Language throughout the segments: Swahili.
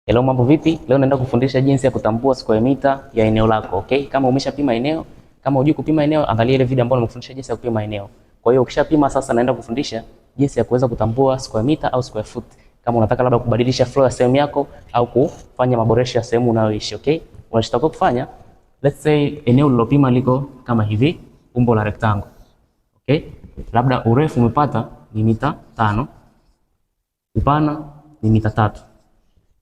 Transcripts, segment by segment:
Hello, mambo vipi? Leo naenda kufundisha jinsi ya kutambua square meter ya eneo lako, okay? Kama umeshapima eneo, kama hujui kupima eneo, angalia ile video ambayo nimekufundisha jinsi ya kupima eneo. Kwa hiyo ukishapima sasa naenda kufundisha jinsi ya kuweza kutambua square meter au square foot. Kama unataka labda kubadilisha floor ya sehemu yako au kufanya maboresho ya sehemu unayoishi, okay? Unachotakiwa kufanya, let's say eneo lilopima liko kama hivi, umbo la rectangle. Okay? Labda urefu umepata ni mita 5, upana ni mita 3.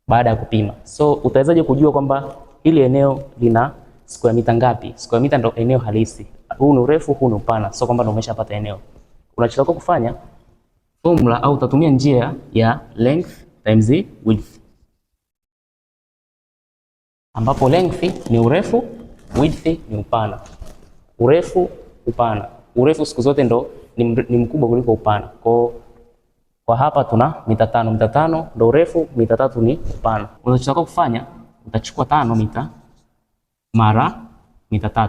Baada ya kupima. So utawezaje kujua kwamba hili eneo lina square meter ngapi? Square meter ndio eneo halisi. Huu ni urefu, huu ni upana. So kwamba ndio umeshapata eneo. Unachotakiwa kufanya formula au utatumia njia ya length times width. Ambapo length ni urefu, width ni upana. Urefu, upana. Urefu siku zote ndo ni mkubwa kuliko upana. Kwa hapa tuna mita 5. Mita 5 ndio urefu, mita 3 ni upana. Unachotakiwa kufanya, utachukua 5 mita mara mita 3.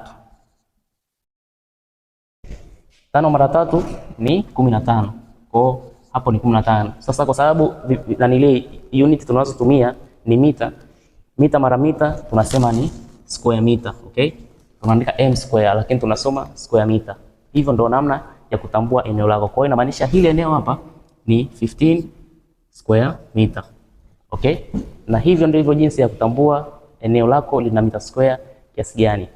5 mara 3 ni 15. Kwa hapo ni 15. Sasa kwa sababu ile unit tunazotumia ni mita, mita mara mita tunasema ni square meter, okay? Tunaandika m square lakini tunasoma square meter. Hivyo ndio namna ya kutambua eneo lako. Kwa hiyo inamaanisha hili eneo hapa ni 15 square meter. Okay? Na hivyo ndivyo jinsi ya kutambua eneo lako lina mita square kiasi gani.